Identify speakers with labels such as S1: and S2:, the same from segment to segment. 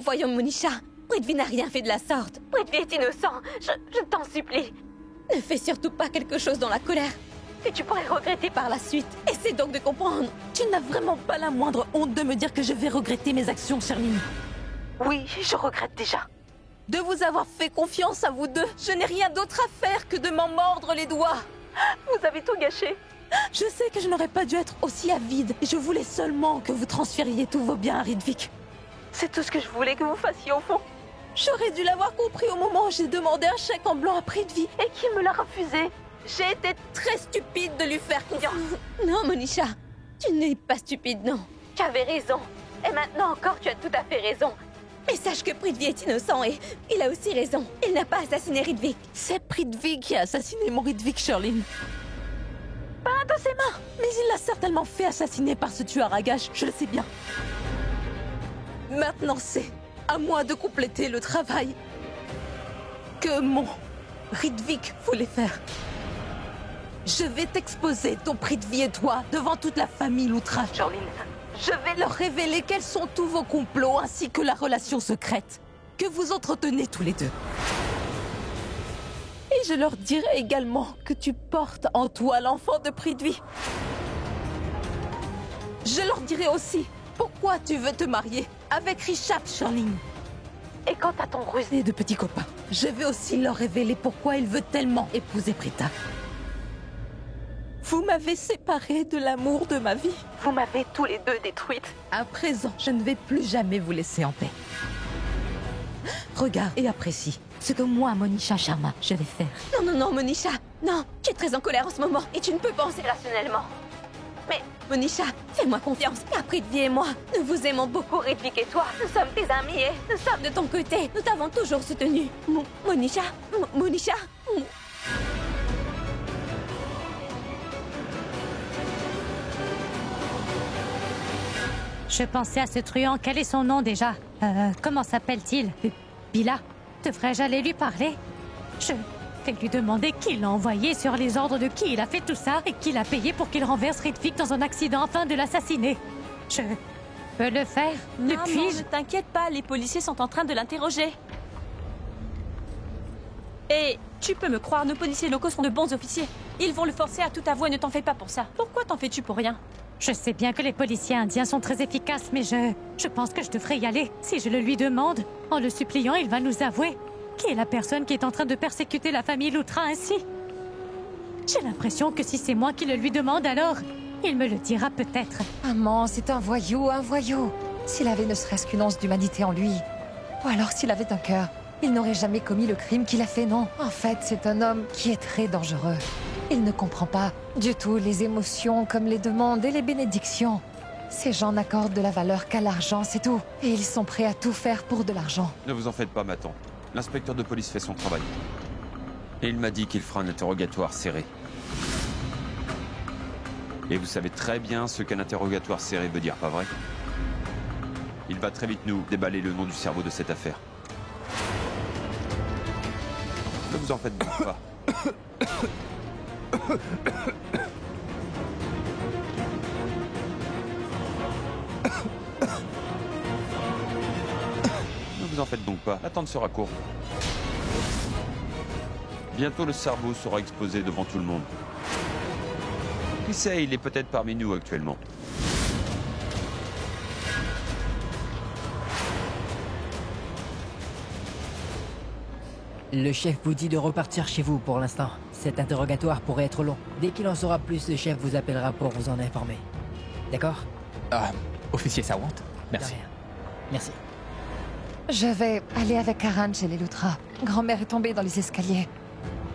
S1: voyons, Monisha. Prithvi n'a rien fait de la sorte. Prithvi est innocent. Je t'en supplie. Ne fais surtout pas quelque chose dans la colère que tu pourrais regretter par la suite. Essaie donc de comprendre.
S2: Tu n'as vraiment pas la moindre honte de me dire que je vais regretter mes actions, Charline.
S1: Oui, je regrette déjà.
S2: De vous avoir fait confiance à vous deux, je n'ai rien d'autre à faire que de m'en mordre les doigts.
S1: Vous avez tout gâché.
S2: Je sais que je n'aurais pas dû être aussi avide. Je voulais seulement que vous transfériez tous vos biens à Ridvik.
S1: C'est tout ce que je voulais que vous fassiez au fond.
S2: J'aurais dû l'avoir compris au moment où j'ai demandé un chèque en blanc à Prithvi.
S1: Et qui me l'a refusé?
S2: J'ai été très stupide de lui faire confiance.
S1: Non, Monisha. Tu n'es pas stupide, non. Tu avais raison. Et maintenant encore, tu as tout à fait raison. Mais sache que Prithvi est innocent et il a aussi raison. Il n'a pas assassiné Ridvik.
S2: C'est Prithvi qui a assassiné mon Ridvik, Charline.
S1: Pas de ses mains.
S2: Mais il l'a certainement fait assassiner par ce tueur à gages, je le sais bien. Maintenant, c'est à moi de compléter le travail que mon Ridvik voulait faire. Je vais t'exposer, ton Prithvi et toi, devant toute la famille Loutra.
S1: Charline.
S2: Je vais leur révéler quels sont tous vos complots ainsi que la relation secrète que vous entretenez tous les deux. Et je leur dirai également que tu portes en toi l'enfant de Prithvi. Je leur dirai aussi pourquoi tu veux te marier avec Richard, Charline.
S1: Et quant à ton rusé
S2: de petit copain, je vais aussi leur révéler pourquoi il veut tellement épouser Prita. Vous m'avez séparée de l'amour de ma vie.
S1: Vous m'avez tous les deux détruite.
S2: À présent, je ne vais plus jamais vous laisser en paix. Regarde et apprécie ce que moi, Monisha Sharma, je vais faire.
S1: Non, non, non, Monisha. Non, tu es très en colère en ce moment et tu ne peux penser rationnellement. Mais, Monisha, fais-moi confiance. Car Prithvi et moi, nous vous aimons beaucoup, Ridvik et toi. Nous sommes tes amis et nous sommes de ton côté. Nous t'avons toujours soutenu. Monisha.
S3: Je pensais à ce truand. Quel est son nom déjà? Comment s'appelle-t-il? Bila? Devrais-je aller lui parler? Je vais lui demander qui l'a envoyé, sur les ordres de qui il a fait tout ça et qui l'a payé pour qu'il renverse Ridvik dans un accident afin de l'assassiner. Je peux le faire?
S4: Non,
S3: Puis-je?
S4: ne t'inquiète pas, les policiers sont en train de l'interroger. Et tu peux me croire, nos policiers locaux sont de bons officiers. Ils vont le forcer à tout avouer, ne t'en fais pas pour ça. Pourquoi t'en fais-tu pour rien?
S3: Je sais bien que les policiers indiens sont très efficaces, mais je pense que je devrais y aller. Si je le lui demande, en le suppliant, il va nous avouer. Qui est la personne qui est en train de persécuter la famille Loutra ainsi? J'ai l'impression que si c'est moi qui le lui demande, alors il me le dira peut-être.
S5: Maman, c'est un voyou, un voyou. S'il avait ne serait-ce qu'une once d'humanité en lui, ou alors s'il avait un cœur, il n'aurait jamais commis le crime qu'il a fait, non. En fait, c'est un homme qui est très dangereux. Il ne comprend pas du tout les émotions comme les demandes et les bénédictions. Ces gens n'accordent de la valeur qu'à l'argent, c'est tout. Et ils sont prêts à tout faire pour de l'argent.
S6: Ne vous en faites pas, Matan. L'inspecteur de police fait son travail. Et il m'a dit qu'il fera un interrogatoire serré. Et vous savez très bien ce qu'un interrogatoire serré veut dire, pas vrai? Il va très vite nous déballer le nom du cerveau de cette affaire. Ne vous en faites donc pas. Ne vous en faites donc pas, l'attente sera courte. Bientôt le cerveau sera exposé devant tout le monde. Qui sait, il est peut-être parmi nous actuellement.
S7: Le chef vous dit de repartir chez vous pour l'instant. Cet interrogatoire pourrait être long. Dès qu'il en saura plus, le chef vous appellera pour vous en informer. D'accord?
S8: Officier Sawant,
S7: De
S8: merci.
S7: rien. Merci.
S5: Je vais aller avec Karan chez les Loutra. Grand-mère est tombée dans les escaliers.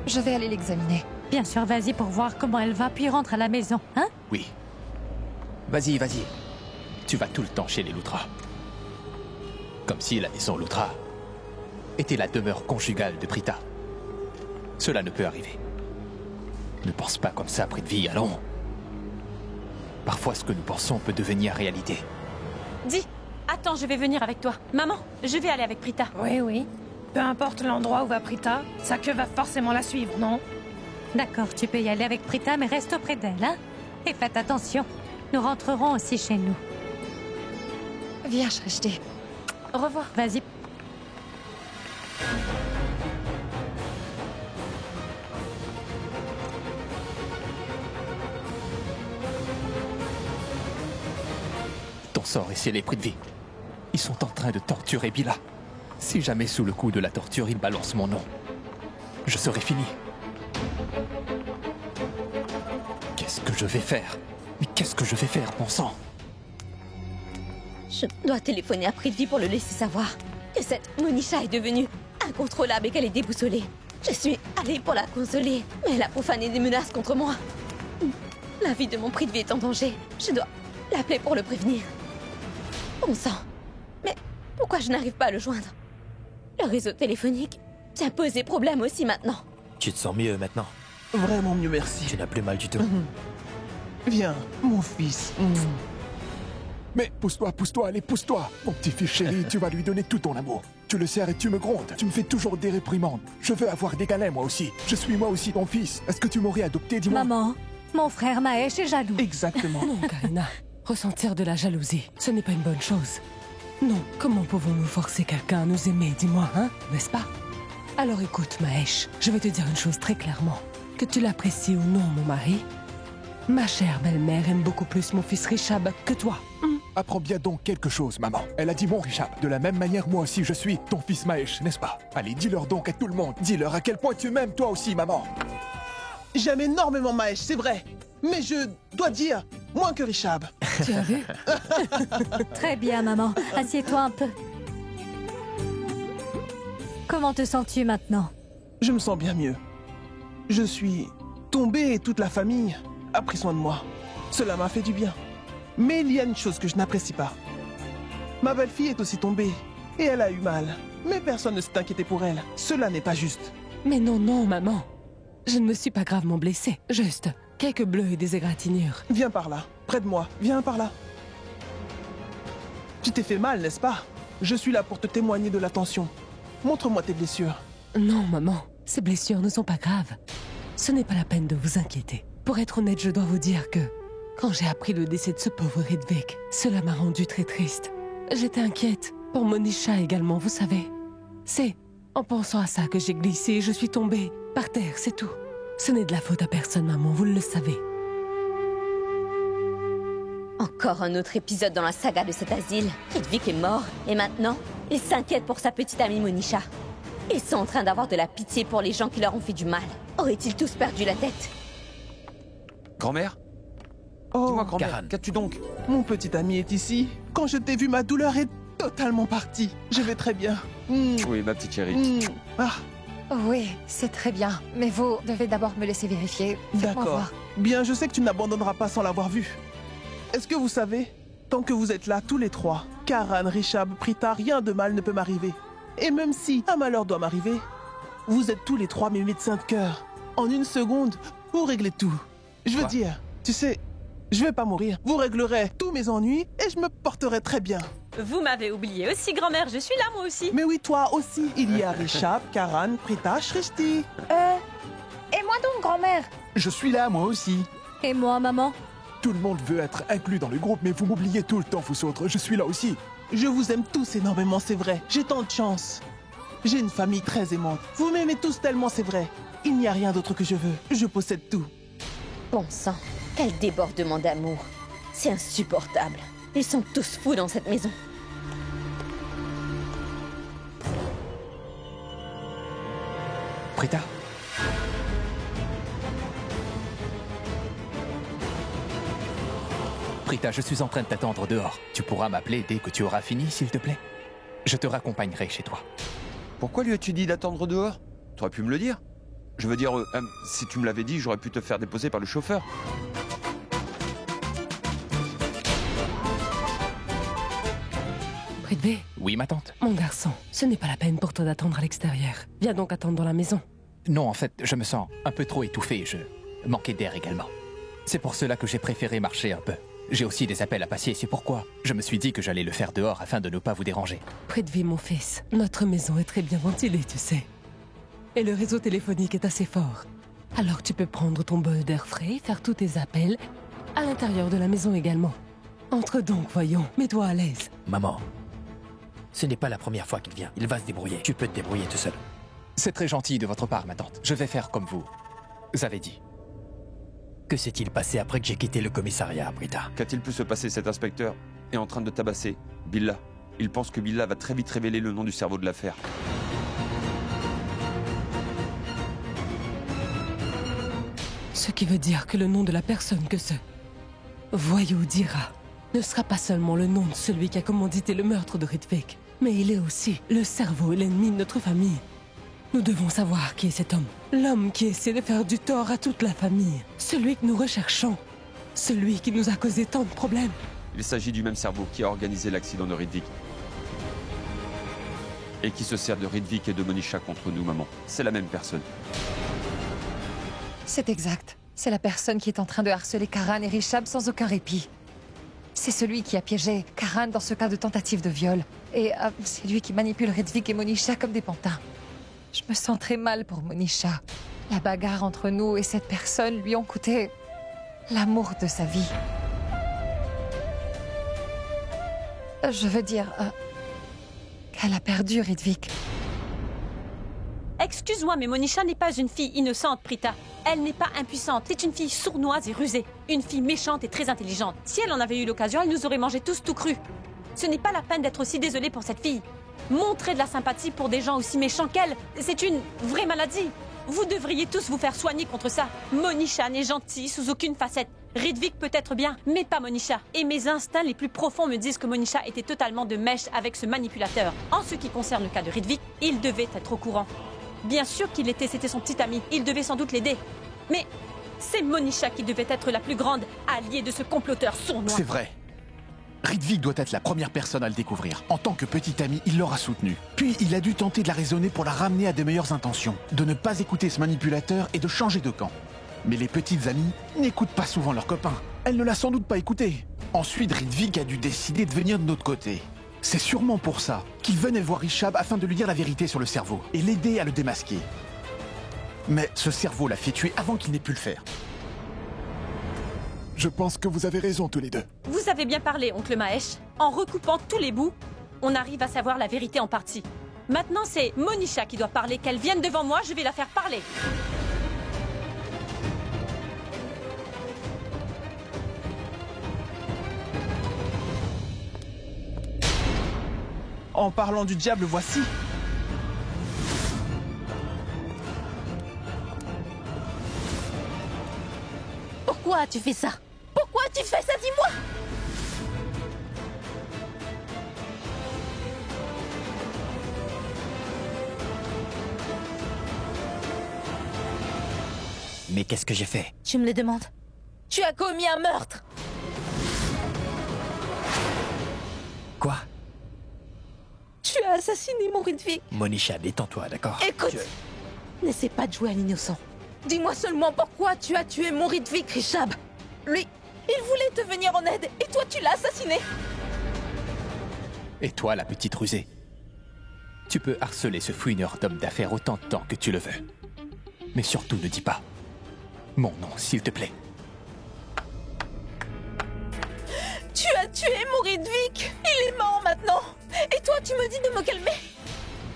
S5: Je vais aller l'examiner.
S3: Bien sûr, vas-y pour voir comment elle va, puis rentre à la maison, hein?
S8: Oui. Vas-y, vas-y. Tu vas tout le temps chez les Loutra. Comme si la maison Loutra était la demeure conjugale de Prita. Cela ne peut arriver. Ne pense pas comme ça, Prithvi, allons. Parfois, ce que nous pensons peut devenir réalité.
S4: Dis, attends, je vais venir avec toi. Maman, je vais aller avec Prita.
S9: Oui, oui. Peu importe l'endroit où va Prita, sa queue va forcément la suivre, non?
S3: D'accord, tu peux y aller avec Prita, mais reste auprès d'elle, hein? Et faites attention, nous rentrerons aussi chez nous.
S5: Viens, Shrishti.
S4: Au revoir.
S3: Vas-y.
S8: Ton sort est scellé, Prithvi. Ils sont en train de torturer Bila. Si jamais sous le coup de la torture, ils balancent mon nom, je serai fini. Qu'est-ce que je vais faire? Mais qu'est-ce que je vais faire, bon sang?
S1: Je dois téléphoner à Prithvi pour le laisser savoir que cette Monisha est devenue incontrôlable et qu'elle est déboussolée. Je suis allée pour la consoler, mais elle a profané des menaces contre moi. La vie de mon Prithvi est en danger. Je dois l'appeler pour le prévenir. Bon sang. Mais pourquoi je n'arrive pas à le joindre? Le réseau téléphonique vient poser problème aussi maintenant.
S10: Tu te sens mieux maintenant?
S11: Vraiment mieux, merci.
S10: Tu n'as plus mal du tout.
S11: Viens, mon fils.
S12: Mais pousse-toi, allez, pousse-toi. Mon petit fils chéri, tu vas lui donner tout ton amour. Tu le serres et tu me grondes. Tu me fais toujours des réprimandes. Je veux avoir des câlins, moi aussi. Je suis moi aussi ton fils. Est-ce que tu m'aurais adopté, dis-moi?
S3: Maman, mon frère Mahesh est jaloux.
S11: Exactement.
S2: Non, Karina. Ressentir de la jalousie, ce n'est pas une bonne chose. Non, comment pouvons-nous forcer quelqu'un à nous aimer, dis-moi, hein, n'est-ce pas? Alors écoute, Mahesh, je vais te dire une chose très clairement. Que tu l'apprécies ou non, mon mari, ma chère belle-mère aime beaucoup plus mon fils Rishab que toi.
S12: Apprends bien donc quelque chose, maman. Elle a dit mon Rishab. De la même manière, moi aussi, je suis ton fils Mahesh, n'est-ce pas? Allez, dis-leur donc à tout le monde. Dis-leur à quel point tu m'aimes, toi aussi, maman.
S11: J'aime énormément Mahesh, c'est vrai. Mais je dois dire, moins que Rishab.
S2: Tu as vu?
S3: Très bien, maman. Assieds-toi un peu. Comment te sens-tu maintenant?
S11: Je me sens bien mieux. Je suis tombé et toute la famille a pris soin de moi. Cela m'a fait du bien. Mais il y a une chose que je n'apprécie pas. Ma belle-fille est aussi tombée et elle a eu mal. Mais personne ne s'est inquiété pour elle. Cela n'est pas juste.
S2: Mais non, non, maman. Je ne me suis pas gravement blessée. Juste quelques bleus et des égratignures.
S11: Viens par là, près de moi. Viens par là. Tu t'es fait mal, n'est-ce pas? Je suis là pour te témoigner de l'attention. Montre-moi tes blessures.
S2: Non, maman. Ces blessures ne sont pas graves. Ce n'est pas la peine de vous inquiéter. Pour être honnête, je dois vous dire que quand j'ai appris le décès de ce pauvre Ridvik, cela m'a rendue très triste. J'étais inquiète. Pour Monisha également, vous savez. C'est en pensant à ça que j'ai glissé et je suis tombée par terre, c'est tout. Ce n'est de la faute à personne, maman, vous le savez.
S1: Encore un autre épisode dans la saga de cet asile. Ridvik est mort, et maintenant, il s'inquiète pour sa petite amie Monisha. Ils sont en train d'avoir de la pitié pour les gens qui leur ont fait du mal. Auraient-ils tous perdu la tête?
S6: Grand-mère?
S11: Oh,
S6: Dis-moi, grand-mère,
S10: Karan.
S6: qu'as-tu donc?
S11: mon petit ami est ici. Quand je t'ai vu, ma douleur est totalement partie. Je vais très bien.
S6: Oui, ma petite chérie.
S11: Ah,
S5: Oui, c'est très bien. Mais vous devez d'abord me laisser vérifier. Faites-moi
S11: d'accord.
S5: voir.
S11: Bien, je sais que tu n'abandonneras pas sans l'avoir vu. Est-ce que vous savez, tant que vous êtes là tous les trois, Karan, Rishab, Prita, rien de mal ne peut m'arriver. Et même si un malheur doit m'arriver, vous êtes tous les trois mes médecins de cœur. En une seconde, vous réglez tout. Je veux dire, tu sais, je vais pas mourir. Vous réglerez tous mes ennuis et je me porterai très bien.
S4: Vous m'avez oublié aussi, grand-mère. Je suis là, moi aussi.
S11: Mais oui, toi aussi, il y a Rishab, Karan, Prita, Shrishti.
S9: Et moi donc, grand-mère?
S12: Je suis là, moi aussi.
S3: Et moi, maman?
S12: Tout le monde veut être inclus dans le groupe, mais vous m'oubliez tout le temps, vous autres. Je suis là aussi.
S11: Je vous aime tous énormément, c'est vrai. J'ai tant de chance. J'ai une famille très aimante. Vous m'aimez tous tellement, c'est vrai. Il n'y a rien d'autre que je veux. Je possède tout.
S1: Bon sang, quel débordement d'amour. C'est insupportable. Ils sont tous fous dans cette maison.
S8: Prita? Prita, je suis en train de t'attendre dehors. Tu pourras m'appeler dès que tu auras fini, s'il te plaît? Je te raccompagnerai chez toi.
S6: Pourquoi lui as-tu dit d'attendre dehors? T'aurais pu me le dire. Je veux dire, si tu me l'avais dit, j'aurais pu te faire déposer par le chauffeur.
S2: Prithvi,
S8: Oui, ma tante?
S2: mon garçon, ce n'est pas la peine pour toi d'attendre à l'extérieur. Viens donc attendre dans la maison.
S8: Non, en fait, je me sens un peu trop étouffé. Je manquais d'air également. C'est pour cela que j'ai préféré marcher un peu. J'ai aussi des appels à passer, c'est pourquoi je me suis dit que j'allais le faire dehors afin de ne pas vous déranger.
S2: Prithvi, mon fils, notre maison est très bien ventilée, tu sais. Et le réseau téléphonique est assez fort. Alors tu peux prendre ton bol d'air frais, faire tous tes appels, à l'intérieur de la maison également. Entre donc, voyons, mets-toi à l'aise.
S10: Maman,
S7: Ce n'est pas la première fois qu'il vient. Il va se débrouiller. Tu peux te débrouiller tout seul.
S8: C'est très gentil de votre part, ma tante. Je vais faire comme vous avez dit.
S7: Que s'est-il passé après que j'ai quitté le commissariat, Britta?
S6: Qu'a-t-il pu se passer? Cet inspecteur est en train de tabasser Billa. Il pense que Billa va très vite révéler le nom du cerveau de l'affaire.
S2: Ce qui veut dire que le nom de la personne que ce voyou dira ne sera pas seulement le nom de celui qui a commandité le meurtre de Rydvik, mais il est aussi le cerveau et l'ennemi de notre famille. Nous devons savoir qui est cet homme. L'homme qui essaie de faire du tort à toute la famille. Celui que nous recherchons. Celui qui nous a causé tant de problèmes.
S6: Il s'agit du même cerveau qui a organisé l'accident de Rydvik. Et qui se sert de Rydvik et de Monisha contre nous, maman. C'est la même personne.
S5: C'est exact. C'est la personne qui est en train de harceler Karan et Rishab sans aucun répit. C'est celui qui a piégé Karan dans ce cas de tentative de viol. Et c'est lui qui manipule Rydvik et Monisha comme des pantins. Je me sens très mal pour Monisha. La bagarre entre nous et cette personne lui ont coûté l'amour de sa vie. Je veux dire qu'elle a perdu Rydvik.
S4: Excuse-moi, mais Monisha n'est pas une fille innocente, Prita. Elle n'est pas impuissante. C'est une fille sournoise et rusée. Une fille méchante et très intelligente. Si elle en avait eu l'occasion, elle nous aurait mangé tous tout crus. Ce n'est pas la peine d'être aussi désolée pour cette fille. Montrer de la sympathie pour des gens aussi méchants qu'elle, c'est une vraie maladie. Vous devriez tous vous faire soigner contre ça. Monisha n'est gentille sous aucune facette. Rydvik peut être bien, mais pas Monisha. Et mes instincts les plus profonds me disent que Monisha était totalement de mèche avec ce manipulateur. En ce qui concerne le cas de Rydvik, il devait être au courant. Bien sûr qu'il était, c'était son petit ami. Il devait sans doute l'aider. Mais c'est Monisha qui devait être la plus grande alliée de ce comploteur sournois.
S13: C'est vrai. Rydvik doit être la première personne à le découvrir. En tant que petit ami, il l'aura soutenu. Puis il a dû tenter de la raisonner pour la ramener à de meilleures intentions, de ne pas écouter ce manipulateur et de changer de camp. Mais les petites amies n'écoutent pas souvent leurs copains. Elle ne l'a sans doute pas écouté. Ensuite, Rydvik a dû décider de venir de notre côté. C'est sûrement pour ça qu'il venait voir Rishab afin de lui dire la vérité sur le cerveau et l'aider à le démasquer. Mais ce cerveau l'a fait tuer avant qu'il n'ait pu le faire.
S12: Je pense que vous avez raison tous les deux.
S4: Vous avez bien parlé, oncle Mahesh. En recoupant tous les bouts, on arrive à savoir la vérité en partie. Maintenant, c'est Monisha qui doit parler. Qu'elle vienne devant moi, je vais la faire parler.
S11: En parlant du diable, voici.
S2: Pourquoi tu fais ça? Pourquoi tu fais ça, dis-moi?
S7: Mais qu'est-ce que j'ai fait?
S2: Tu me le demandes? Tu as commis un meurtre!
S7: Quoi?
S2: Tu as assassiné mon Rydvik!
S7: Monisha, détends-toi, d'accord?
S2: Écoute! N'essaie pas de jouer à l'innocent. Dis-moi seulement pourquoi tu as tué mon Rydvik, Rishab. Lui, il voulait te venir en aide, et toi tu l'as assassiné.
S8: Et toi, la petite rusée, tu peux harceler ce fouineur d'homme d'affaires autant de temps que tu le veux. Mais surtout ne dis pas mon nom, s'il te plaît.
S2: Tu as tué mon Rydvik. Il est mort maintenant. Et toi, tu me dis de me calmer?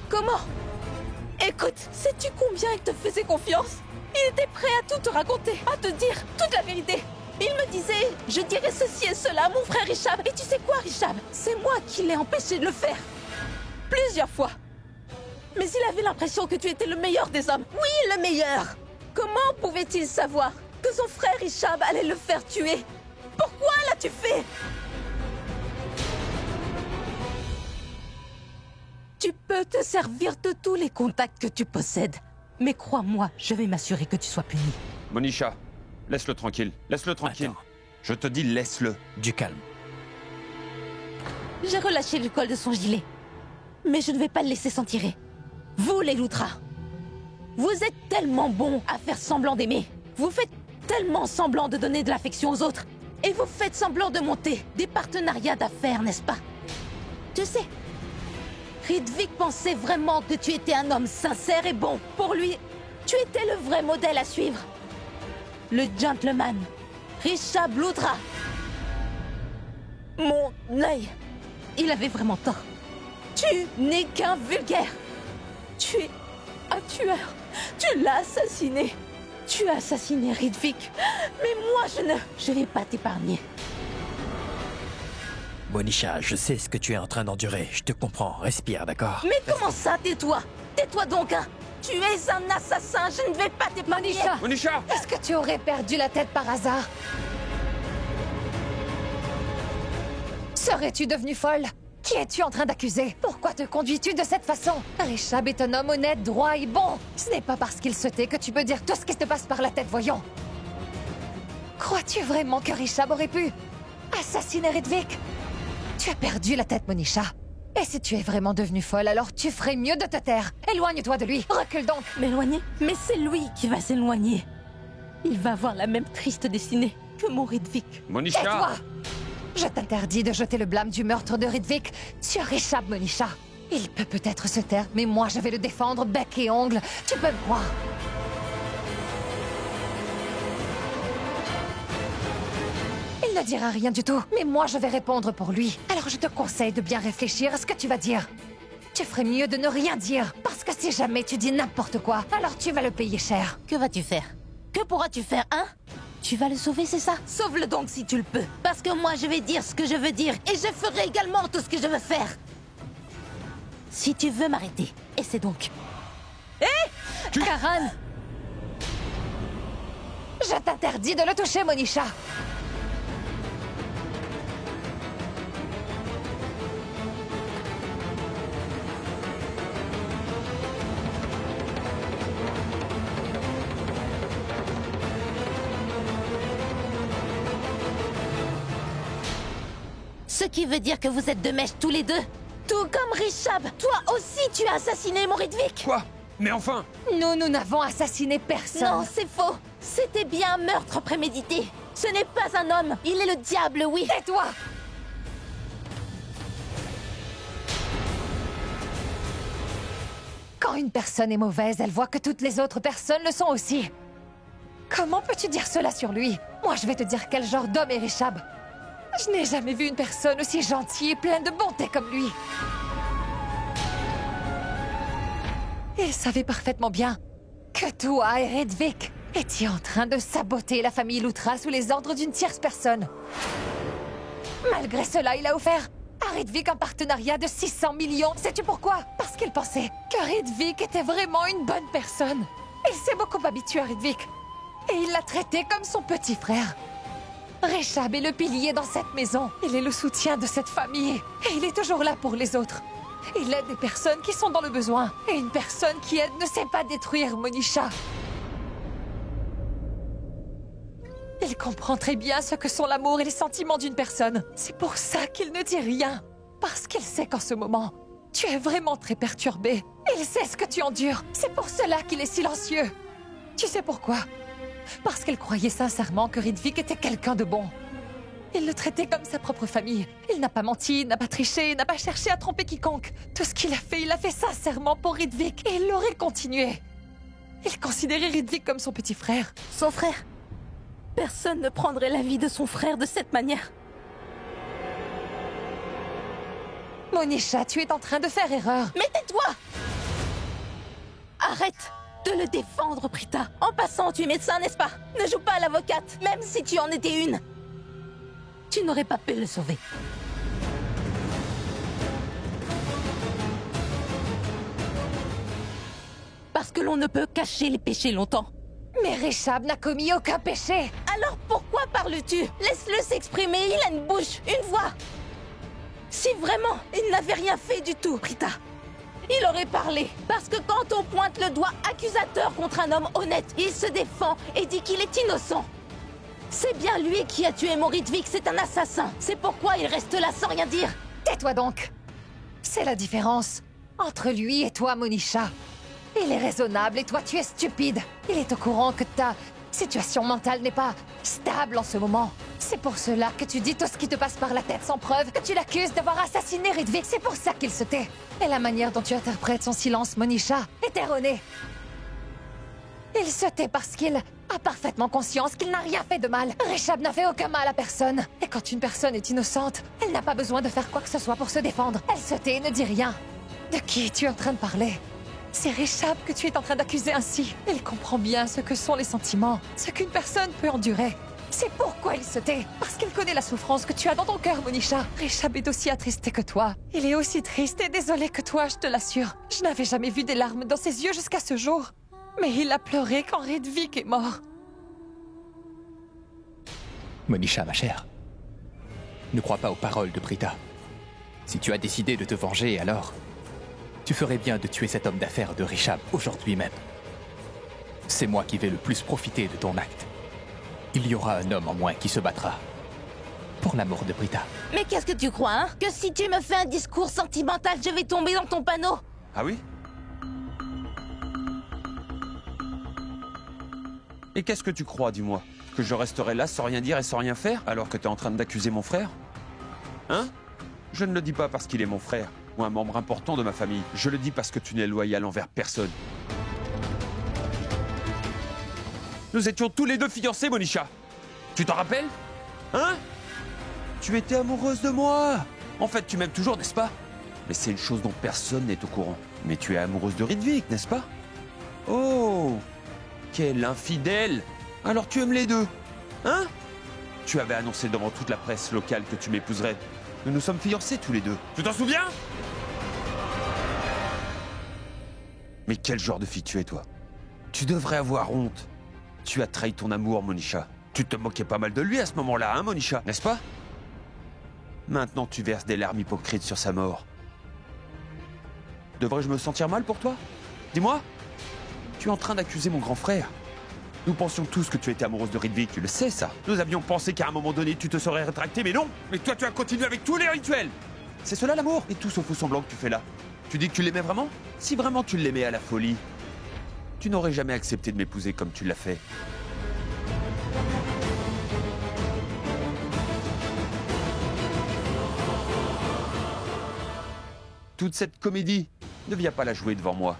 S2: Comment? Écoute, sais-tu combien il te faisait confiance? Il était prêt à tout te raconter, à te dire toute la vérité. Il me disait, je dirais ceci et cela à mon frère Rishab. Et tu sais quoi, Rishab? C'est moi qui l'ai empêché de le faire. Plusieurs fois. Mais il avait l'impression que tu étais le meilleur des hommes. Oui, le meilleur. Comment pouvait-il savoir que son frère Rishab allait le faire tuer? Pourquoi l'as-tu fait? Tu peux te servir de tous les contacts que tu possèdes. Mais crois-moi, je vais m'assurer que tu sois puni.
S6: Monisha, laisse-le tranquille. Laisse-le tranquille.
S7: Attends.
S6: Je te dis, laisse-le.
S7: Du calme.
S2: J'ai relâché le col de son gilet. Mais je ne vais pas le laisser s'en tirer. Vous, les loutras, vous êtes tellement bons à faire semblant d'aimer. Vous faites tellement semblant de donner de l'affection aux autres. Et vous faites semblant de monter des partenariats d'affaires, n'est-ce pas? Tu sais, Rydvik pensait vraiment que tu étais un homme sincère et bon. Pour lui, tu étais le vrai modèle à suivre. Le gentleman, Rishab Loutra. Mon œil, il avait vraiment tort. Tu n'es qu'un vulgaire. Tu es un tueur. Tu l'as assassiné. Tu as assassiné Ridvik. Mais moi, je vais pas t'épargner.
S10: Monisha, je sais ce que tu es en train d'endurer. Je te comprends. Respire, d'accord?
S2: Mais comment ça, tais-toi? Tais-toi donc, hein. Tu es un assassin. Je ne vais pas t'épargner.
S5: Monisha!
S6: Monisha!
S5: Est-ce que tu aurais perdu la tête par hasard? Serais-tu devenue folle? Qui es-tu en train d'accuser? Pourquoi te conduis-tu de cette façon? Rishab est un homme honnête, droit et bon. Ce n'est pas parce qu'il se tait que tu peux dire tout ce qui te passe par la tête, voyons. Crois-tu vraiment que Rishab aurait pu assassiner Ridvik? Tu as perdu la tête, Monisha. Et si tu es vraiment devenue folle, alors tu ferais mieux de te taire. Éloigne-toi de lui. Recule donc.
S2: M'éloigner? Mais c'est lui qui va s'éloigner. Il va avoir la même triste destinée que mon Ridvik.
S6: Monisha!
S5: Tais-toi! Je t'interdis de jeter le blâme du meurtre de Ridvik sur Rishab, Monisha. Il peut peut-être se taire, mais moi je vais le défendre bec et ongle. Tu peux me croire. Il ne dira rien du tout, mais moi je vais répondre pour lui. Alors je te conseille de bien réfléchir à ce que tu vas dire. Tu ferais mieux de ne rien dire, parce que si jamais tu dis n'importe quoi, alors tu vas le payer cher.
S2: Que vas-tu faire? Que pourras-tu faire, hein? Tu vas le sauver, c'est ça? Sauve-le donc si tu le peux. Parce que moi, je vais dire ce que je veux dire. Et je ferai également tout ce que je veux faire. Si tu veux m'arrêter, essaie donc. Hé!
S5: Karan! Je t'interdis de le toucher, Monisha.
S2: Ce qui veut dire que vous êtes de mèche tous les deux. Tout comme Rishab. Toi aussi, tu as assassiné mon Ridvik.
S6: Quoi? Mais enfin!
S5: Nous n'avons assassiné personne.
S2: Non, c'est faux. C'était bien un meurtre prémédité. Ce n'est pas un homme. Il est le diable, oui.
S5: Tais-toi! Quand une personne est mauvaise, elle voit que toutes les autres personnes le sont aussi. Comment peux-tu dire cela sur lui? Moi, je vais te dire quel genre d'homme est Rishab. Je n'ai jamais vu une personne aussi gentille et pleine de bonté comme lui. Il savait parfaitement bien que toi et Ridvik étiez en train de saboter la famille Luthra sous les ordres d'une tierce personne. Malgré cela, il a offert à Ridvik un partenariat de 600 millions. Sais-tu pourquoi? Parce qu'il pensait que Ridvik était vraiment une bonne personne. Il s'est beaucoup habitué à Ridvik. Et il l'a traité comme son petit frère. Rishab est le pilier dans cette maison. Il est le soutien de cette famille. Et il est toujours là pour les autres. Il aide des personnes qui sont dans le besoin. Et une personne qui aide ne sait pas détruire Monisha. Il comprend très bien ce que sont l'amour et les sentiments d'une personne. C'est pour ça qu'il ne dit rien. Parce qu'il sait qu'en ce moment, tu es vraiment très perturbé. Il sait ce que tu endures. C'est pour cela qu'il est silencieux. Tu sais pourquoi? Parce qu'il croyait sincèrement que Ridvik était quelqu'un de bon. Il le traitait comme sa propre famille. Il n'a pas menti, il n'a pas triché, il n'a pas cherché à tromper quiconque. Tout ce qu'il a fait, il l'a fait sincèrement pour Ridvik. Et il l'aurait continué. Il considérait Ridvik comme son petit frère.
S2: Son frère? Personne ne prendrait la vie de son frère de cette manière.
S5: Monisha, tu es en train de faire erreur.
S2: Mais tais-toi! Arrête de le défendre, Prita. En passant, tu es médecin, n'est-ce pas? Ne joue pas à l'avocate, même si tu en étais une. Tu n'aurais pas pu le sauver. Parce que l'on ne peut cacher les péchés longtemps.
S5: Mais Rishab n'a commis aucun péché.
S2: Alors pourquoi parles-tu? Laisse-le s'exprimer, il a une bouche, une voix. Si vraiment il n'avait rien fait du tout, Prita, il aurait parlé. Parce que quand on pointe le doigt accusateur contre un homme honnête, il se défend et dit qu'il est innocent. C'est bien lui qui a tué mon Ridvik, c'est un assassin. C'est pourquoi il reste là sans rien dire.
S5: Tais-toi donc. C'est la différence entre lui et toi, Monisha. Il est raisonnable et toi, tu es stupide. Il est au courant que ta situation mentale n'est pas stable en ce moment. C'est pour cela que tu dis tout ce qui te passe par la tête sans preuve, que tu l'accuses d'avoir assassiné Ridvik. C'est pour ça qu'il se tait. Et la manière dont tu interprètes son silence, Monisha, est erronée. Il se tait parce qu'il a parfaitement conscience qu'il n'a rien fait de mal. Richab n'a fait aucun mal à personne. Et quand une personne est innocente, elle n'a pas besoin de faire quoi que ce soit pour se défendre. Elle se tait et ne dit rien. De qui es-tu en train de parler? C'est Richab que tu es en train d'accuser ainsi. Il comprend bien ce que sont les sentiments, ce qu'une personne peut endurer. C'est pourquoi il se tait. Parce qu'il connaît la souffrance que tu as dans ton cœur, Monisha. Richab est aussi attristé que toi. Il est aussi triste et désolé que toi, je te l'assure. Je n'avais jamais vu des larmes dans ses yeux jusqu'à ce jour. Mais il a pleuré quand Ridvik est mort.
S8: Monisha, ma chère, ne crois pas aux paroles de Prita. Si tu as décidé de te venger, alors tu ferais bien de tuer cet homme d'affaires de Richab aujourd'hui même. C'est moi qui vais le plus profiter de ton acte. Il y aura un homme en moins qui se battra pour la mort de Prita.
S1: Mais qu'est-ce que tu crois, hein? Que si tu me fais un discours sentimental, je vais tomber dans ton panneau?
S6: Ah oui? Et qu'est-ce que tu crois, dis-moi? Que je resterai là sans rien dire et sans rien faire, alors que t'es en train d'accuser mon frère? Hein? Je ne le dis pas parce qu'il est mon frère, ou un membre important de ma famille. Je le dis parce que tu n'es loyal envers personne. Nous étions tous les deux fiancés, Monisha. Tu t'en rappelles? Hein? Tu étais amoureuse de moi. En fait, tu m'aimes toujours, n'est-ce pas? Mais c'est une chose dont personne n'est au courant. Mais tu es amoureuse de Ridvik, n'est-ce pas? Oh! Quel infidèle! Alors tu aimes les deux, hein? Tu avais annoncé devant toute la presse locale que tu m'épouserais. Nous nous sommes fiancés tous les deux. Tu t'en souviens? Mais quel genre de fille tu es, toi? Tu devrais avoir honte. Tu as trahi ton amour, Monisha. Tu te moquais pas mal de lui à ce moment-là, hein, Monisha, n'est-ce pas? Maintenant, tu verses des larmes hypocrites sur sa mort. Devrais-je me sentir mal pour toi? Dis-moi. Tu es en train d'accuser mon grand frère. Nous pensions tous que tu étais amoureuse de Ridvik, tu le sais ça. Nous avions pensé qu'à un moment donné tu te serais rétracté, mais non. Mais toi tu as continué avec tous les rituels. C'est cela l'amour? Et tout ce faux semblant que tu fais là. Tu dis que tu l'aimais vraiment? Si vraiment tu l'aimais à la folie, tu n'aurais jamais accepté de m'épouser comme tu l'as fait. Toute cette comédie, ne viens pas la jouer devant moi.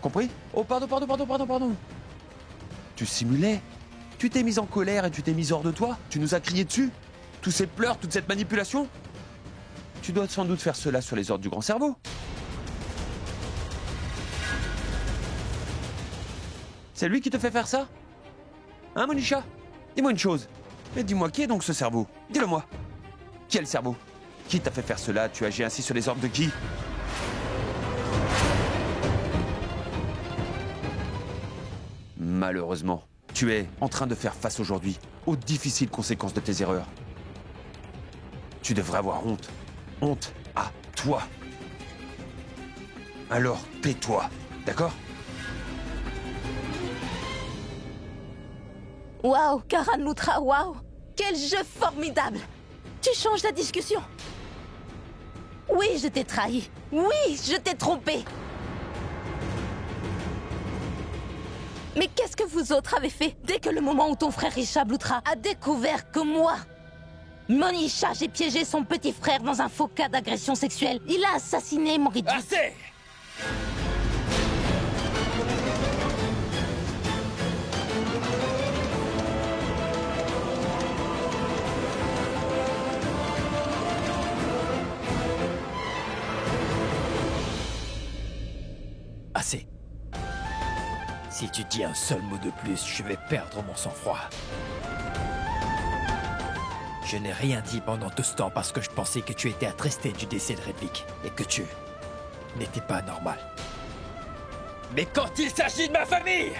S6: Compris? Oh pardon. Tu simulais? Tu t'es mise en colère et tu t'es mise hors de toi? Tu nous as crié dessus? Tous ces pleurs, toute cette manipulation? Tu dois sans doute faire cela sur les ordres du grand cerveau. C'est lui qui te fait faire ça? Hein, Monisha? Dis-moi une chose. Mais dis-moi, qui est donc ce cerveau? Dis-le-moi. Qui est le cerveau? Qui t'a fait faire cela? Tu agis ainsi sur les ordres de qui? Malheureusement, tu es en train de faire face aujourd'hui aux difficiles conséquences de tes erreurs. Tu devrais avoir honte. Honte à toi. Alors, tais-toi, d'accord?
S1: Waouh, Karan Lutra, waouh! Quel jeu formidable! Tu changes la discussion. Oui, je t'ai trahi. Oui, je t'ai trompé. Mais qu'est-ce que vous autres avez fait dès que le moment où ton frère Richab Lutra a découvert que moi, Monisha, j'ai piégé son petit frère dans un faux cas d'agression sexuelle? Il a assassiné mon Ridvik.
S6: Assez!
S10: Assez. Si tu dis un seul mot de plus, je vais perdre mon sang-froid. Je n'ai rien dit pendant tout ce temps parce que je pensais que tu étais attristé du décès de Ridvik et que tu n'étais pas normal. Mais quand il s'agit de ma famille,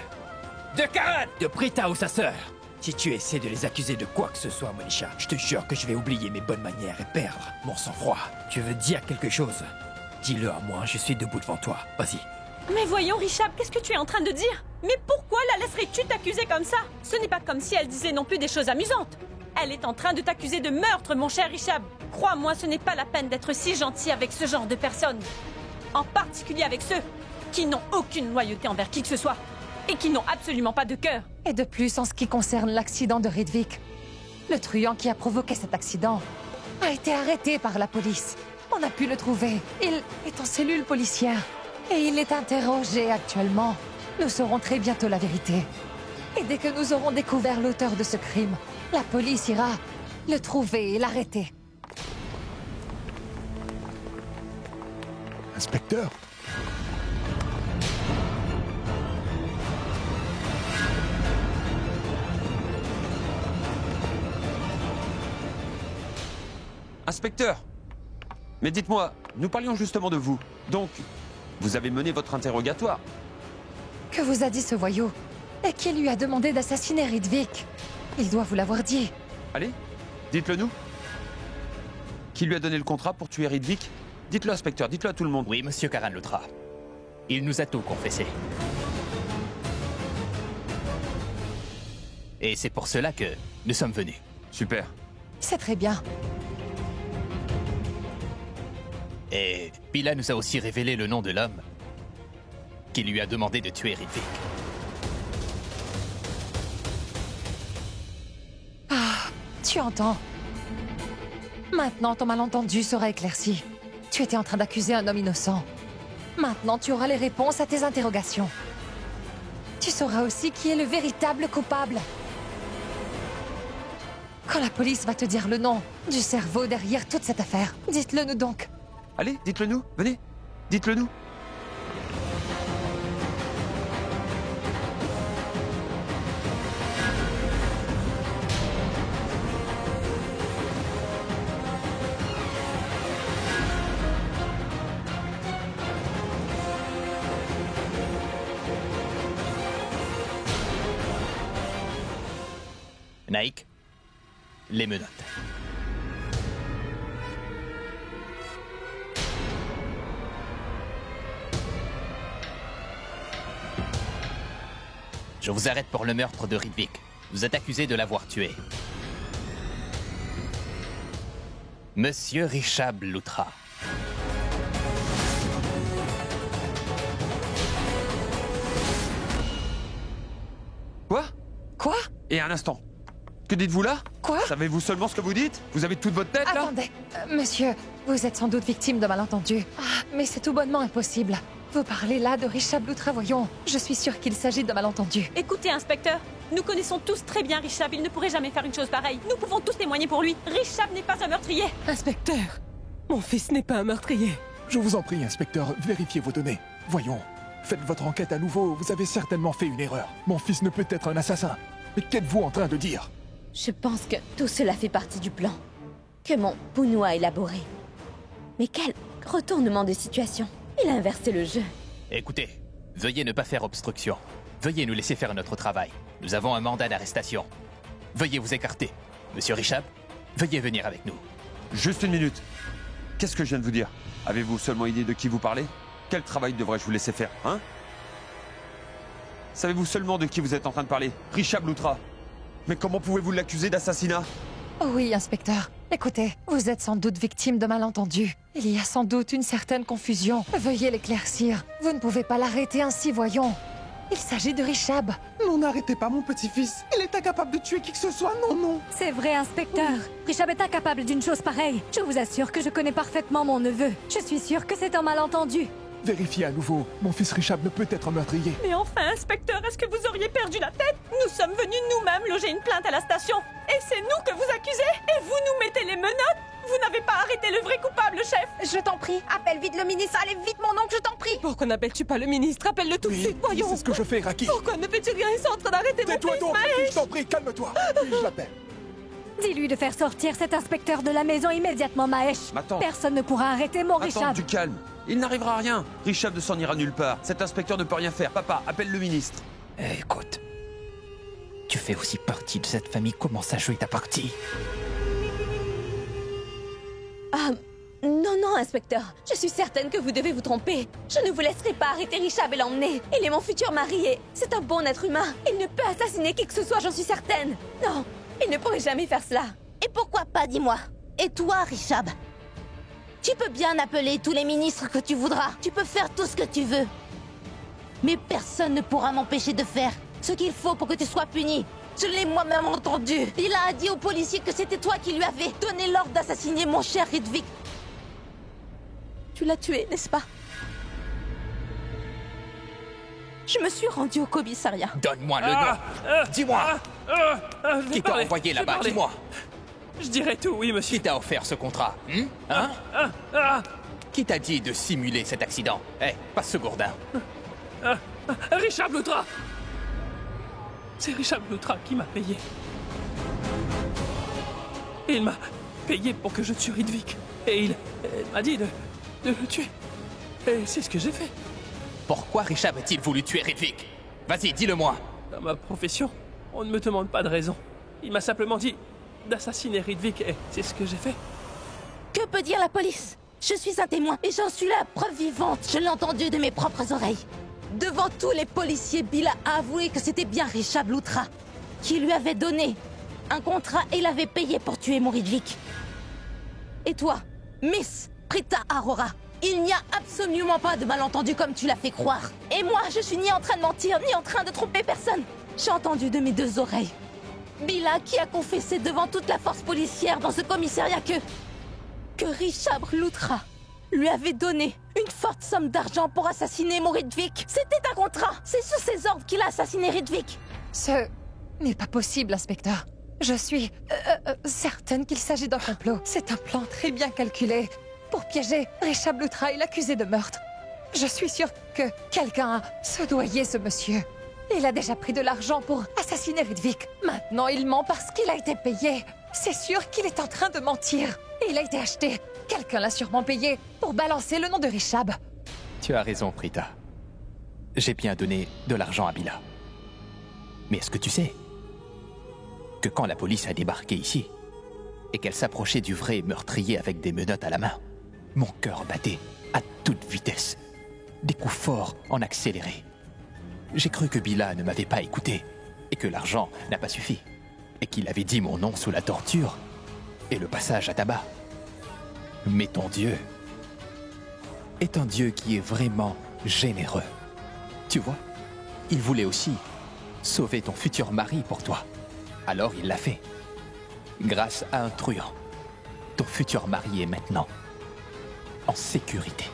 S10: de Karan, de Prita ou sa sœur, si tu essaies de les accuser de quoi que ce soit, Monisha, je te jure que je vais oublier mes bonnes manières et perdre mon sang-froid. Tu veux dire quelque chose? Dis-le à moi, je suis debout devant toi. Vas-y.
S4: Mais voyons, Richab, qu'est-ce que tu es en train de dire? Mais pourquoi la laisserais-tu t'accuser comme ça? Ce n'est pas comme si elle disait non plus des choses amusantes. Elle est en train de t'accuser de meurtre, mon cher Richab. Crois-moi, ce n'est pas la peine d'être si gentil avec ce genre de personnes. En particulier avec ceux qui n'ont aucune loyauté envers qui que ce soit. Et qui n'ont absolument pas de cœur.
S5: Et de plus, en ce qui concerne l'accident de Ridvik, le truand qui a provoqué cet accident a été arrêté par la police. On a pu le trouver. Il est en cellule policière. Et il est interrogé actuellement. Nous saurons très bientôt la vérité. Et dès que nous aurons découvert l'auteur de ce crime, la police ira le trouver et l'arrêter.
S12: Inspecteur?
S6: Inspecteur! Mais dites-moi, nous parlions justement de vous. Donc, vous avez mené votre interrogatoire.
S5: Que vous a dit ce voyou? Et qui lui a demandé d'assassiner Ridvik? Il doit vous l'avoir dit.
S6: Allez, dites-le nous. Qui lui a donné le contrat pour tuer Ridvik? Dites-le, inspecteur, dites-le à tout le monde.
S8: Oui, monsieur Karan Lutra. Il nous a tout confessé. Et c'est pour cela que nous sommes venus.
S6: Super.
S5: C'est très bien.
S8: Et Pila nous a aussi révélé le nom de l'homme qui lui a demandé de tuer Ridvik.
S5: Ah, tu entends? Maintenant, ton malentendu sera éclairci. Tu étais en train d'accuser un homme innocent. Maintenant, tu auras les réponses à tes interrogations. Tu sauras aussi qui est le véritable coupable. Quand la police va te dire le nom du cerveau derrière toute cette affaire, dites-le nous donc.
S6: Allez, dites-le nous, venez. Dites-le nous.
S8: Naïk, les menottes. Je vous arrête pour le meurtre de Ridvik. Vous êtes accusé de l'avoir tué. Monsieur Rishab Lutra.
S6: Quoi?
S5: Quoi?
S6: Et un instant. Que dites-vous là?
S5: Quoi?
S6: Savez-vous seulement ce que vous dites? Vous avez toute votre tête là?
S5: Attendez, monsieur, vous êtes sans doute victime de malentendus. Ah, mais c'est tout bonnement impossible. Vous parlez là de Rishab Lutra, voyons. Je suis sûre qu'il s'agit de malentendus.
S4: Écoutez, inspecteur, nous connaissons tous très bien Rishab. Il ne pourrait jamais faire une chose pareille. Nous pouvons tous témoigner pour lui. Rishab n'est pas un meurtrier.
S2: Inspecteur, mon fils n'est pas un meurtrier.
S12: Je vous en prie, inspecteur, vérifiez vos données. Voyons, faites votre enquête à nouveau, vous avez certainement fait une erreur. Mon fils ne peut être un assassin. Mais qu'êtes-vous en train de dire?
S1: Je pense que tout cela fait partie du plan que mon Pounou a élaboré. Mais quel retournement de situation. Il a inversé le jeu.
S8: Écoutez, veuillez ne pas faire obstruction. Veuillez nous laisser faire notre travail. Nous avons un mandat d'arrestation. Veuillez vous écarter. Monsieur Rishab, veuillez venir avec nous.
S6: Juste une minute. Qu'est-ce que je viens de vous dire? Avez-vous seulement idée de qui vous parlez? Quel travail devrais-je vous laisser faire, hein? Savez-vous seulement de qui vous êtes en train de parler? Rishab Lutra. Mais comment pouvez-vous l'accuser d'assassinat?
S5: Oui, inspecteur. Écoutez, vous êtes sans doute victime de malentendus. Il y a sans doute une certaine confusion. Veuillez l'éclaircir. Vous ne pouvez pas l'arrêter ainsi, voyons. Il s'agit de Rishab.
S11: Non, n'arrêtez pas mon petit-fils. Il est incapable de tuer qui que ce soit, non, non.
S3: C'est vrai, inspecteur. Rishab est incapable d'une chose pareille. Je vous assure que je connais parfaitement mon neveu. Je suis sûre que c'est un malentendu.
S12: Vérifiez à nouveau, mon fils Rishab ne peut être un meurtrier.
S4: Mais enfin, inspecteur, est-ce que vous auriez perdu la tête? Nous sommes venus nous-mêmes loger une plainte à la station. Et c'est nous que vous accusez? Et vous nous mettez les menottes? Vous n'avez pas arrêté le vrai coupable, chef.
S2: Je t'en prie, appelle vite le ministre. Allez vite, mon oncle, je t'en prie.
S14: Pourquoi n'appelles-tu pas le ministre? Appelle-le tout de suite, voyons.
S12: C'est ce que je fais, Raki.
S14: Pourquoi ne fais-tu rien? Ils sont en train d'arrêter mon
S12: Tais-toi
S14: fils,
S12: donc,
S14: Mahesh.
S12: Raki, je t'en prie, calme-toi. Oui, je l'appelle.
S3: Dis-lui de faire sortir cet inspecteur de la maison immédiatement, Mahesh.
S6: M'attends.
S3: Personne ne pourra arrêter mon
S6: Attends,
S3: Rishab.
S6: du calme. Il n'arrivera à rien. Rishab ne s'en ira nulle part. Cet inspecteur ne peut rien faire. Papa, appelle le ministre.
S10: Écoute, tu fais aussi partie de cette famille. Commence à jouer ta partie.
S1: Ah, non, non, inspecteur. Je suis certaine que vous devez vous tromper. Je ne vous laisserai pas arrêter Rishab et l'emmener. Il est mon futur mari et c'est un bon être humain. Il ne peut assassiner qui que ce soit, j'en suis certaine. Non, il ne pourrait jamais faire cela.
S15: Et pourquoi pas, dis-moi? Et toi, Rishab? Tu peux bien appeler tous les ministres que tu voudras. Tu peux faire tout ce que tu veux. Mais personne ne pourra m'empêcher de faire ce qu'il faut pour que tu sois puni. Je l'ai moi-même entendu. Il a dit aux policiers que c'était toi qui lui avais donné l'ordre d'assassiner mon cher Ridvik.
S1: Tu l'as tué, n'est-ce pas?
S2: Je me suis rendue au commissariat.
S8: Donne-moi le nom. Dis-moi. Qui t'a envoyé là-bas? Dis-moi.
S16: Je dirais tout, oui, monsieur.
S8: Qui t'a offert ce contrat? Qui t'a dit de simuler cet accident? Passe ce gourdin.
S16: Richard Loutra. C'est Richard Loutra qui m'a payé. Il m'a payé pour que je tue Ridvik. Et il m'a dit de le tuer. Et c'est ce que j'ai fait.
S8: Pourquoi Richard a-t-il voulu tuer Ridvik? Vas-y, dis-le-moi.
S16: Dans ma profession, on ne me demande pas de raison. Il m'a simplement dit d'assassiner Ridvik et c'est ce que j'ai fait.
S15: Que peut dire la police? Je suis un témoin et j'en suis la preuve vivante. Je l'ai entendu de mes propres oreilles.
S2: Devant tous les policiers, Bila a avoué que c'était bien Richard Loutra
S15: Qui lui avait donné un contrat et l'avait payé pour tuer mon Ridvik.
S2: Et toi, Miss Prita Arora, il n'y a absolument pas de malentendu comme tu l'as fait croire.
S15: Et moi, je suis ni en train de mentir, ni en train de tromper personne.
S2: J'ai entendu de mes deux oreilles
S15: Bila qui a confessé devant toute la force policière dans ce commissariat que
S2: Richard Loutra lui avait donné une forte somme d'argent pour assassiner mon Ridvik.
S15: C'était un contrat. C'est sous ses ordres qu'il a assassiné Ridvik.
S5: Ce n'est pas possible, inspecteur. Je suis certaine qu'il s'agit d'un complot. C'est un plan très bien calculé pour piéger Richard Loutra et l'accuser de meurtre. Je suis sûre que quelqu'un a soudoyé ce monsieur. Il a déjà pris de l'argent pour assassiner Ridvik. Maintenant, il ment parce qu'il a été payé. C'est sûr qu'il est en train de mentir. Et il a été acheté. Quelqu'un l'a sûrement payé pour balancer le nom de Richab.
S8: Tu as raison, Prita. J'ai bien donné de l'argent à Bila. Mais est-ce que tu sais que quand la police a débarqué ici et qu'elle s'approchait du vrai meurtrier avec des menottes à la main, mon cœur battait à toute vitesse. Des coups forts en accéléré. J'ai cru que Bila ne m'avait pas écouté et que l'argent n'a pas suffi et qu'il avait dit mon nom sous la torture et le passage à tabac. Mais ton Dieu est un Dieu qui est vraiment généreux. Tu vois, il voulait aussi sauver ton futur mari pour toi. Alors il l'a fait. Grâce à un truand, ton futur mari est maintenant en sécurité.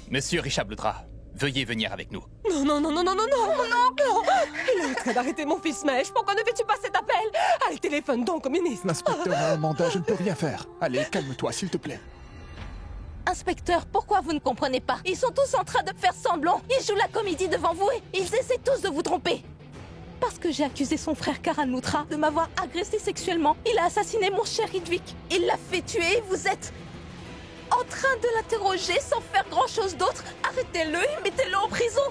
S8: Monsieur Richard Loutra, veuillez venir avec nous.
S14: Non, non, non, non, non, non, non, mon oncle! Il est en train d'arrêter mon fils Mèche. Pourquoi ne fais-tu pas cet appel? Allez, téléphone donc au ministre.
S12: L'inspecteur a un mandat, je ne peux rien faire. Allez, calme-toi, s'il te plaît.
S15: Inspecteur, pourquoi vous ne comprenez pas? Ils sont tous en train de faire semblant. Ils jouent la comédie devant vous et ils essaient tous de vous tromper.
S2: Parce que j'ai accusé son frère Karan Loutra de m'avoir agressé sexuellement. Il a assassiné mon cher Ridvik. Il l'a fait tuer et vous êtes en train de l'interroger sans faire grand-chose d'autre. Arrêtez-le et mettez-le en prison.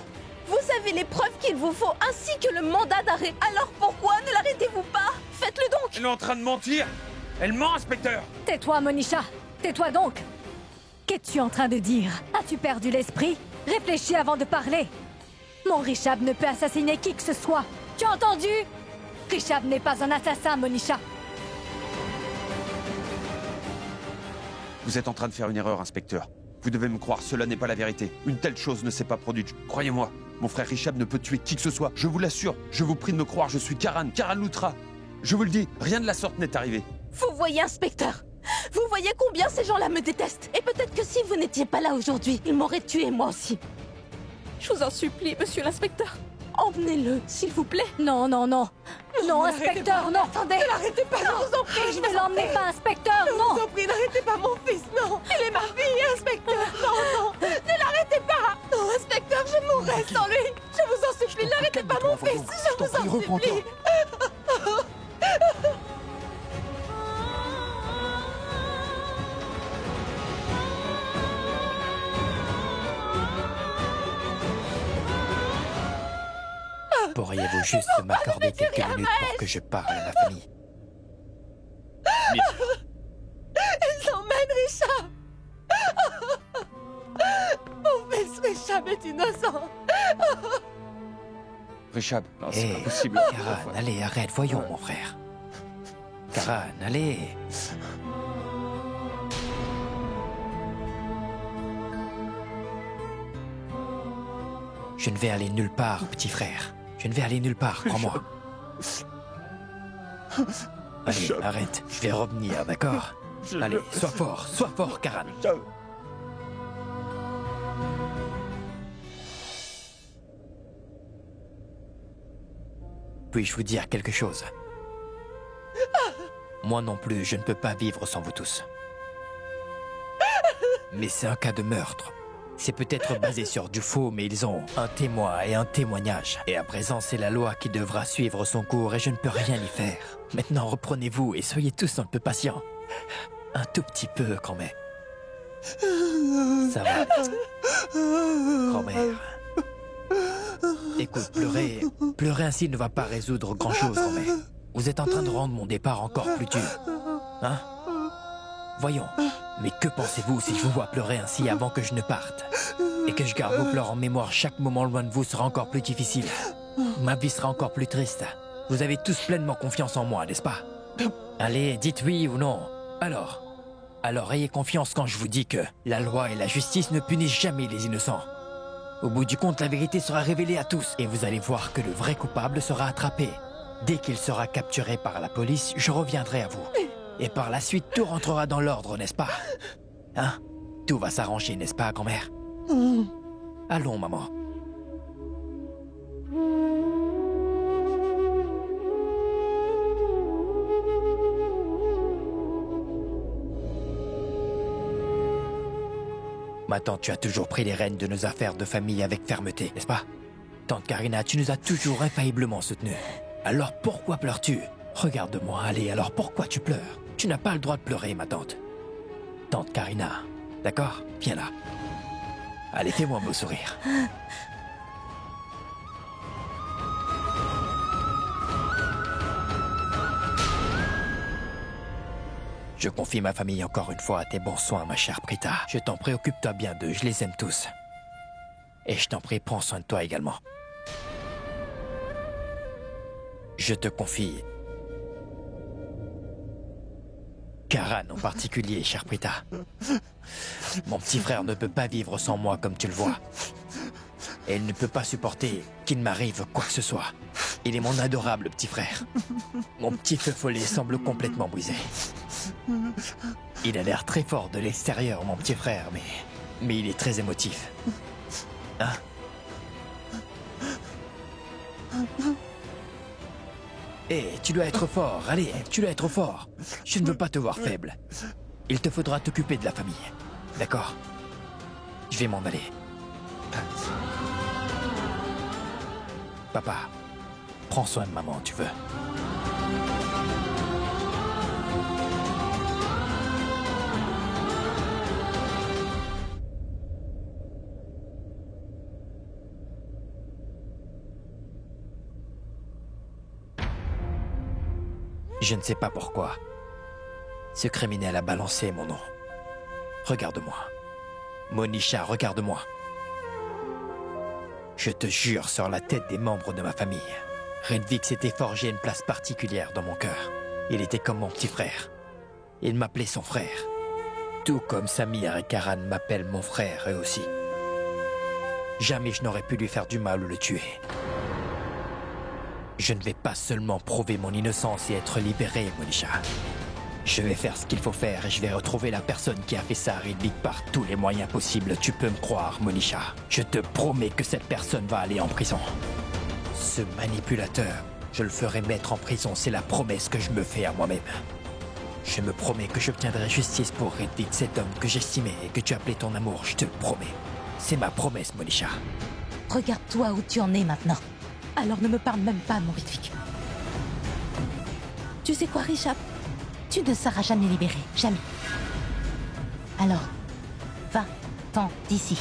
S2: Vous avez les preuves qu'il vous faut ainsi que le mandat d'arrêt. Alors pourquoi ne l'arrêtez-vous pas? Faites-le donc.
S6: Elle est en train de mentir. Elle ment, inspecteur.
S3: Tais-toi, Monisha. Tais-toi donc. Qu'es-tu en train de dire? As-tu perdu l'esprit? Réfléchis avant de parler. Mon Richab ne peut assassiner qui que ce soit. Tu as entendu? Richab n'est pas un assassin, Monisha.
S6: Vous êtes en train de faire une erreur, inspecteur. Vous devez me croire, cela n'est pas la vérité. Une telle chose ne s'est pas produite. Croyez-moi, mon frère Richab ne peut tuer qui que ce soit. Je vous l'assure, je vous prie de me croire, je suis Karan Loutra. Je vous le dis, rien de la sorte n'est arrivé.
S15: Vous voyez, inspecteur? Vous voyez combien ces gens-là me détestent? Et peut-être que si vous n'étiez pas là aujourd'hui, ils m'auraient tué moi aussi.
S2: Je vous en supplie, monsieur l'inspecteur. Emmenez-le, s'il vous plaît.
S3: Non, non, non. Non, inspecteur, non, attendez.
S14: Ne l'arrêtez pas, je vous en prie.
S3: Je ne l'emmenez pas, inspecteur, non.
S14: Je vous en prie, n'arrêtez pas mon fils, non. Il est ma fille, inspecteur. Non, non, ne l'arrêtez pas. Non, inspecteur, je mourrai sans lui. Je vous en supplie, n'arrêtez pas mon fils. Je vous en supplie.
S10: Pourriez-vous juste m'accorder quelques minutes pour que je parle à ma famille?
S14: Ils emmènent Richard. Mon fils Richard est innocent.
S6: Richab, non, c'est pas possible.
S10: Karan, allez, arrête, voyons, mon frère. Karan, allez. Je ne vais aller nulle part, petit frère. Je ne vais aller nulle part, crois-moi. Allez, arrête. Je vais revenir, d'accord? Allez, sois fort, Karan. puis-je vous dire quelque chose? Moi non plus, je ne peux pas vivre sans vous tous. Mais c'est un cas de meurtre. C'est peut-être basé sur du faux, mais ils ont un témoin et un témoignage. Et à présent, c'est la loi qui devra suivre son cours et je ne peux rien y faire. Maintenant, reprenez-vous et soyez tous un peu patients. Un tout petit peu, grand-mère. Ça va. Grand-mère. Écoute, pleurer ainsi ne va pas résoudre grand-chose, grand-mère. Vous êtes en train de rendre mon départ encore plus dur. Hein? Voyons, mais que pensez-vous si je vous vois pleurer ainsi avant que je ne parte? Et que je garde vos pleurs en mémoire, chaque moment loin de vous sera encore plus difficile. Ma vie sera encore plus triste. Vous avez tous pleinement confiance en moi, n'est-ce pas? Allez, dites oui ou non. Alors ayez confiance quand je vous dis que la loi et la justice ne punissent jamais les innocents. Au bout du compte, la vérité sera révélée à tous et vous allez voir que le vrai coupable sera attrapé. Dès qu'il sera capturé par la police, je reviendrai à vous. Et par la suite, tout rentrera dans l'ordre, n'est-ce pas? Hein? Tout va s'arranger, n'est-ce pas, grand-mère? Allons, maman. Ma tante, tu as toujours pris les rênes de nos affaires de famille avec fermeté, n'est-ce pas? Tante Karina, tu nous as toujours infailliblement soutenus. Alors pourquoi pleures-tu? Regarde-moi, allez, alors pourquoi tu pleures? Tu n'as pas le droit de pleurer, ma tante. Tante Karina, d'accord? Viens là. Allez, fais-moi un beau sourire. Je confie ma famille encore une fois à tes bons soins, ma chère Prita. Je t'en prie, occupe-toi bien d'eux, je les aime tous. Et je t'en prie, prends soin de toi également. Je te confie... Karan en particulier, chère Prita. Mon petit frère ne peut pas vivre sans moi comme tu le vois. Et il ne peut pas supporter qu'il m'arrive quoi que ce soit. Il est mon adorable petit frère. Mon petit feu follet semble complètement brisé. Il a l'air très fort de l'extérieur, mon petit frère, mais il est très émotif. Hein? Hé, tu dois être fort, allez, tu dois être fort. Je ne veux pas te voir faible. Il te faudra t'occuper de la famille. D'accord? Je vais m'en aller. Papa, prends soin de maman, tu veux. Je ne sais pas pourquoi. Ce criminel a balancé mon nom. Regarde-moi. Monisha, regarde-moi. Je te jure sur la tête des membres de ma famille. Redvik s'était forgé une place particulière dans mon cœur. Il était comme mon petit frère. Il m'appelait son frère. Tout comme Samir et Karan m'appellent mon frère eux aussi. Jamais je n'aurais pu lui faire du mal ou le tuer. Je ne vais pas seulement prouver mon innocence et être libéré, Monisha. Je vais faire ce qu'il faut faire et je vais retrouver la personne qui a fait ça à Redvik par tous les moyens possibles. Tu peux me croire, Monisha. Je te promets que cette personne va aller en prison. Ce manipulateur, je le ferai mettre en prison. C'est la promesse que je me fais à moi-même. Je me promets que j'obtiendrai justice pour Redvik, cet homme que j'estimais et que tu appelais ton amour. Je te le promets. C'est ma promesse, Monisha.
S15: Regarde-toi où tu en es maintenant. Alors ne me parle même pas, mon Redvik. Tu sais quoi, Rishab? Tu ne seras jamais libéré. Jamais. Alors, va-t'en d'ici.